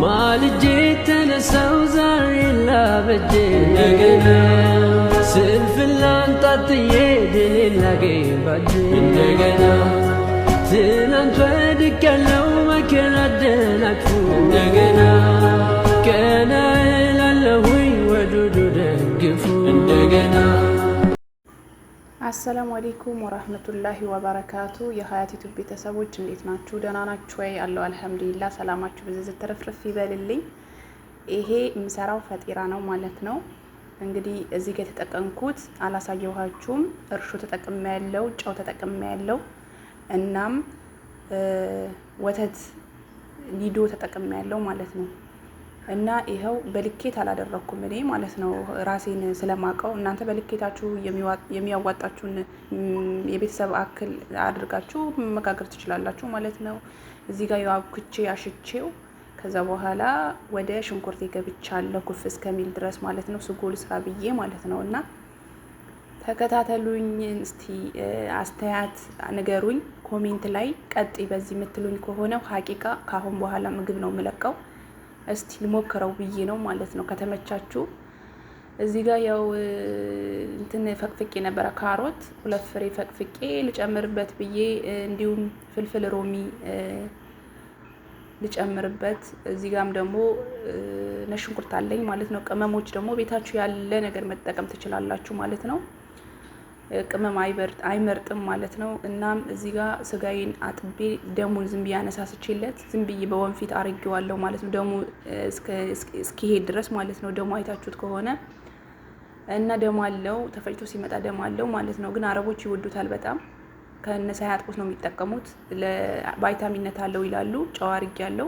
ማልጄ ተነሳው ዛሬ ላበጄ እንደገና ስንፍላን ጣጥዬ ድል ላገኝ ባጄ እንደገና ትናንት ወድቄያለሁ መከራ አደናቅፎ እንደገና ቀና እላለሁኝ ወዱዱ ደግፉ እንደገና። አሰላሙ አለይኩም ወራህመቱላሂ ወበረካቱ። የሀያት ዩቲዩብ ቤተሰቦች እንዴት ናችሁ? ደህና ናችሁ ወይ? አለው አልሐምዱሊላህ። ሰላማችሁ በዝዝት ተረፍረፍ ይበልልኝ። ይሄ የምሰራው ፈጢራ ነው ማለት ነው። እንግዲህ እዚህ ጋር የተጠቀምኩት አላሳየኋችሁም። እርሾ ተጠቅሜ ያለው፣ ጨው ተጠቅሜ ያለው፣ እናም ወተት ሊዶ ተጠቅሜ ያለው ማለት ነው። እና ይኸው በልኬት አላደረኩም እኔ ማለት ነው፣ ራሴን ስለማቀው። እናንተ በልኬታችሁ የሚያዋጣችሁን የቤተሰብ አክል አድርጋችሁ መጋገር ትችላላችሁ ማለት ነው። እዚህ ጋር ያው ኩቼ አሽቼው ከዛ በኋላ ወደ ሽንኩርት ገብቻለሁ ኩፍ እስከሚል ድረስ ማለት ነው። ስጎል ስራ ብዬ ማለት ነው። እና ተከታተሉኝ እስቲ፣ አስተያየት ንገሩኝ ኮሜንት ላይ። ቀጥ በዚህ የምትሉኝ ከሆነ ሀቂቃ ካሁን በኋላ ምግብ ነው የምለቀው። እስቲ ልሞክረው ብዬ ነው ማለት ነው። ከተመቻችሁ እዚህ ጋር ያው እንትን ፈቅፍቄ ነበረ፣ ካሮት 2 ፍሬ ፈቅፍቄ ልጨምርበት ብዬ፣ እንዲሁም ፍልፍል ሮሚ ልጨምርበት። እዚህ ጋርም ደግሞ ነሽንኩርት አለኝ ማለት ነው። ቅመሞች ደግሞ ቤታችሁ ያለ ነገር መጠቀም ትችላላችሁ ማለት ነው። ቅመም አይመርጥም ማለት ነው። እናም እዚህ ጋር ስጋዬን አጥቤ ደሙን ዝም ብዬ አነሳስቼለት ዝም ብዬ በወንፊት አርጌዋለሁ ማለት ነው። ደሙ እስኪሄድ ድረስ ማለት ነው። ደሙ አይታችሁት ከሆነ እና ደሙ አለው፣ ተፈጭቶ ሲመጣ ደሙ አለው ማለት ነው። ግን አረቦች ይወዱታል በጣም፣ ከነሳ ያጥቁት ነው የሚጠቀሙት። ለቫይታሚንነት አለው ይላሉ። ጨው አርጌያለሁ።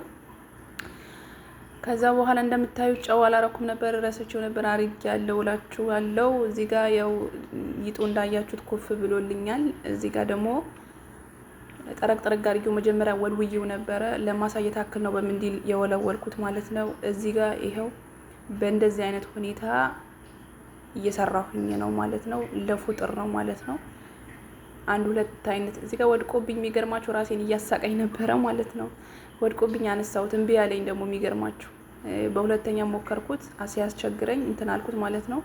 ከዛ በኋላ እንደምታዩት ጨው አላረኩም ነበር፣ ረስቼው ነበር። አርጌያለሁ እላችኋለሁ። እዚህ ጋር ያው ይጡ እንዳያችሁት ኮፍ ብሎልኛል። እዚህ ጋር ደግሞ ጠረቅ አድርጌው መጀመሪያ ወልውዬው ነበረ፣ ለማሳየት አክል ነው በምንዲል የወለወልኩት ማለት ነው። እዚህ ጋር ይሄው በእንደዚህ አይነት ሁኔታ እየሰራሁኝ ነው ማለት ነው። ለፉጥር ነው ማለት ነው። 1-2 አይነት እዚህ ጋር ወድቆብኝ፣ የሚገርማችሁ ራሴን እያሳቀኝ ነበረ ማለት ነው። ወድቆብኝ አነሳሁት፣ እምቢ ያለኝ ደግሞ የሚገርማችሁ። በሁለተኛ ሞከርኩት፣ ሲያስቸግረኝ እንትን አልኩት ማለት ነው።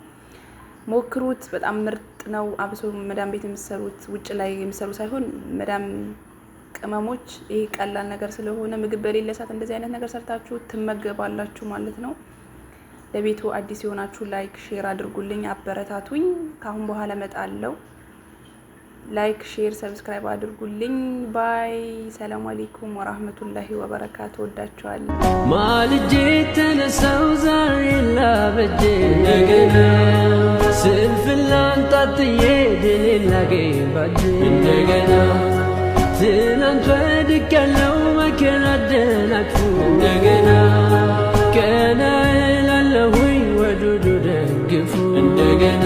ሞክሩት፣ በጣም ምርጥ ነው። አብሶ መዳም ቤት የምትሰሩት፣ ውጭ ላይ የምትሰሩ ሳይሆን መዳም ቅመሞች፣ ይሄ ቀላል ነገር ስለሆነ ምግብ በሌለ ሰዓት እንደዚህ አይነት ነገር ሰርታችሁ ትመገባላችሁ ማለት ነው። ለቤቱ አዲስ የሆናችሁ ላይክ ሼር አድርጉልኝ፣ አበረታቱኝ። ካሁን በኋላ እመጣለሁ። ላይክ ሼር ሰብስክራይብ አድርጉልኝ። ባይ። ሰላም አለይኩም ወራህመቱላሂ ወበረካቱ። ወዳችኋለሁ። ማልጄ ተነሳው ዛሬ ላበጄ እንደገና ስንፍላን ጣጥዬ ድል ላገኝ ባጄ እንደገና ትናንት ወድቄያለሁ መከራ አደናቅፎ እንደገና ቀና እላለሁኝ ወዱዱ ደግፉ እንደገና